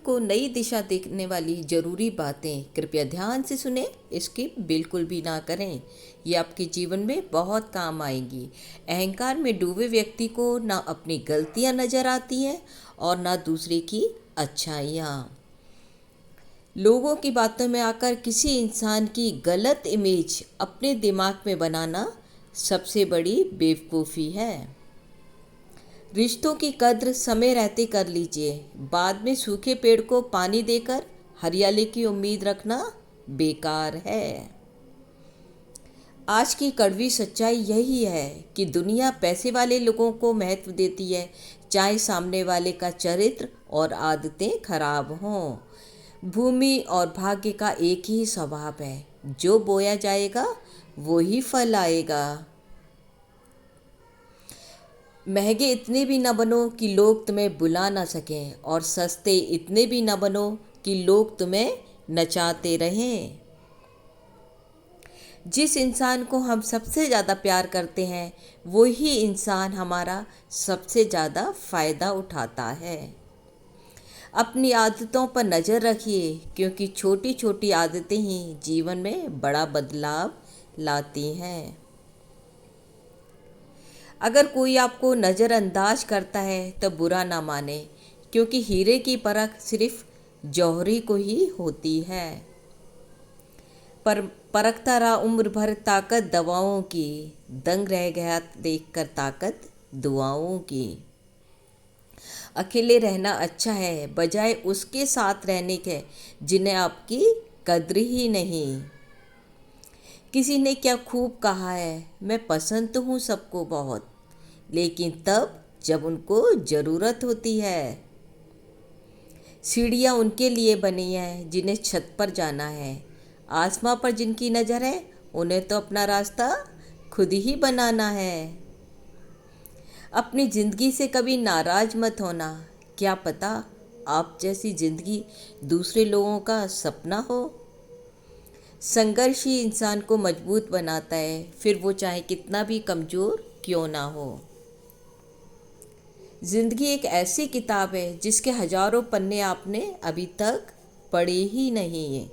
को नई दिशा देने वाली ज़रूरी बातें कृपया ध्यान से सुने, स्किप बिल्कुल भी ना करें। ये आपके जीवन में बहुत काम आएंगी। अहंकार में डूबे व्यक्ति को ना अपनी गलतियां नज़र आती हैं और ना दूसरे की अच्छाइयाँ। लोगों की बातों में आकर किसी इंसान की गलत इमेज अपने दिमाग में बनाना सबसे बड़ी बेवकूफ़ी है। रिश्तों की कद्र समय रहते कर लीजिए। बाद में सूखे पेड़ को पानी देकर हरियाली की उम्मीद रखना बेकार है। आज की कड़वी सच्चाई यही है कि दुनिया पैसे वाले लोगों को महत्व देती है, चाहे सामने वाले का चरित्र और आदतें खराब हों। भूमि और भाग्य का एक ही स्वभाव है, जो बोया जाएगा वो ही फल आएगा। महंगे इतने भी न बनो कि लोग तुम्हें बुला ना सकें, और सस्ते इतने भी न बनो कि लोग तुम्हें नचाते रहें। जिस इंसान को हम सबसे ज़्यादा प्यार करते हैं, वही इंसान हमारा सबसे ज़्यादा फ़ायदा उठाता है। अपनी आदतों पर नज़र रखिए, क्योंकि छोटी छोटी आदतें ही जीवन में बड़ा बदलाव लाती हैं। अगर कोई आपको नज़रअंदाज करता है तो बुरा ना माने, क्योंकि हीरे की परख सिर्फ जौहरी को ही होती है। पर परखता रहा उम्र भर ताकत दवाओं की, दंग रह गया देखकर ताकत दुआओं की। अकेले रहना अच्छा है, बजाय उसके साथ रहने के जिन्हें आपकी कद्र ही नहीं। किसी ने क्या खूब कहा है, मैं पसंद तो हूँ सबको बहुत, लेकिन तब जब उनको ज़रूरत होती है। सीढ़ियाँ उनके लिए बनी हैं जिन्हें छत पर जाना है। आसमां पर जिनकी नज़र है, उन्हें तो अपना रास्ता खुद ही बनाना है। अपनी ज़िंदगी से कभी नाराज़ मत होना। क्या पता आप जैसी ज़िंदगी दूसरे लोगों का सपना हो। संघर्ष ही इंसान को मजबूत बनाता है, फिर वो चाहे कितना भी कमज़ोर क्यों ना हो। ज़िंदगी एक ऐसी किताब है जिसके हजारों पन्ने आपने अभी तक पढ़े ही नहीं हैं।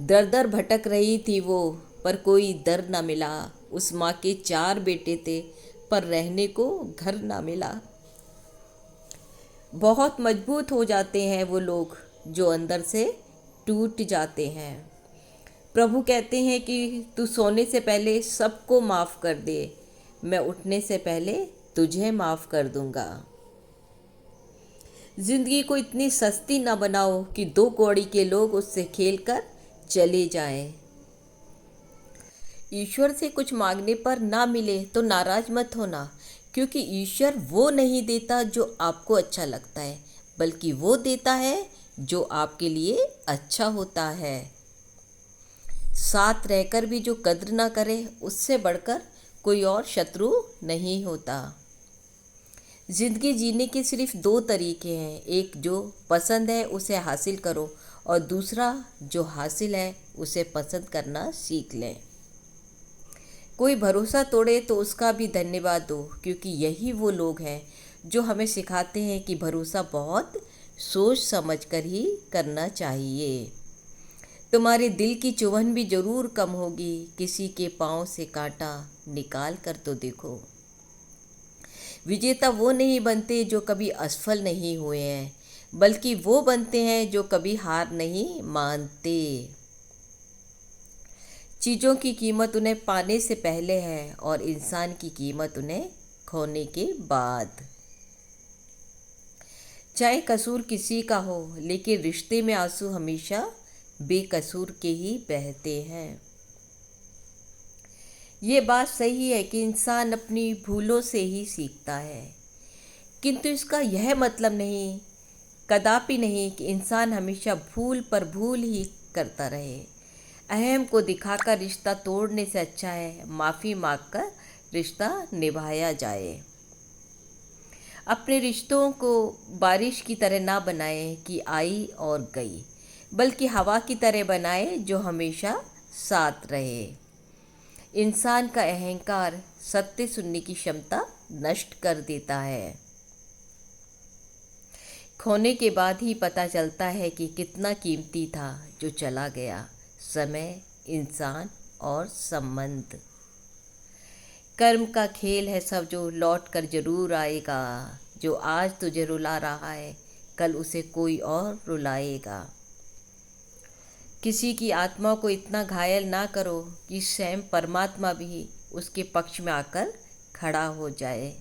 दर दर भटक रही थी वो, पर कोई दर न मिला। उस माँ के 4 बेटे थे, पर रहने को घर ना मिला। बहुत मजबूत हो जाते हैं वो लोग जो अंदर से टूट जाते हैं। प्रभु कहते हैं कि तू सोने से पहले सबको माफ़ कर दे, मैं उठने से पहले तुझे माफ़ कर दूंगा। ज़िंदगी को इतनी सस्ती ना बनाओ कि 2 कौड़ी के लोग उससे खेलकर चले जाएं। ईश्वर से कुछ मांगने पर ना मिले तो नाराज़ मत होना, क्योंकि ईश्वर वो नहीं देता जो आपको अच्छा लगता है, बल्कि वो देता है जो आपके लिए अच्छा होता है। साथ रहकर भी जो कद्र ना करे, उससे बढ़कर कोई और शत्रु नहीं होता। ज़िंदगी जीने के सिर्फ 2 तरीके हैं, एक जो पसंद है उसे हासिल करो, और दूसरा जो हासिल है उसे पसंद करना सीख लें। कोई भरोसा तोड़े तो उसका भी धन्यवाद दो, क्योंकि यही वो लोग हैं जो हमें सिखाते हैं कि भरोसा बहुत सोच समझ कर ही करना चाहिए। तुम्हारे दिल की चुभन भी ज़रूर कम होगी, किसी के पाँव से कांटा निकाल कर तो देखो। विजेता वो नहीं बनते जो कभी असफल नहीं हुए हैं, बल्कि वो बनते हैं जो कभी हार नहीं मानते। चीज़ों की कीमत उन्हें पाने से पहले है, और इंसान की कीमत उन्हें खोने के बाद। चाहे कसूर किसी का हो, लेकिन रिश्ते में आंसू हमेशा बेकसूर के ही बहते हैं। ये बात सही है कि इंसान अपनी भूलों से ही सीखता है, किंतु इसका यह मतलब नहीं, कदापि नहीं, कि इंसान हमेशा भूल पर भूल ही करता रहे। अहम को दिखाकर रिश्ता तोड़ने से अच्छा है माफ़ी मांगकर रिश्ता निभाया जाए। अपने रिश्तों को बारिश की तरह ना बनाएं कि आई और गई, बल्कि हवा की तरह बनाएं जो हमेशा साथ रहे। इंसान का अहंकार सत्य सुनने की क्षमता नष्ट कर देता है। खोने के बाद ही पता चलता है कि कितना कीमती था जो चला गया, समय, इंसान और संबंध। कर्म का खेल है सब, जो लौट कर जरूर आएगा। जो आज तुझे रुला रहा है, कल उसे कोई और रुलाएगा। किसी की आत्मा को इतना घायल ना करो कि स्वयं परमात्मा भी उसके पक्ष में आकर खड़ा हो जाए।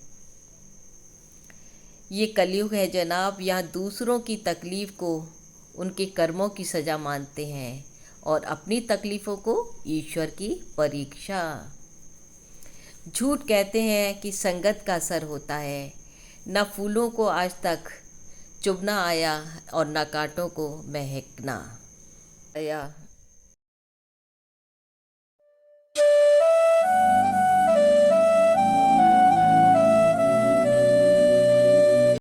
ये कलयुग है जनाब, यहाँ दूसरों की तकलीफ़ को उनके कर्मों की सज़ा मानते हैं और अपनी तकलीफ़ों को ईश्वर की परीक्षा। झूठ कहते हैं कि संगत का असर होता है। न फूलों को आज तक चुभना आया और न कांटों को महकना आया।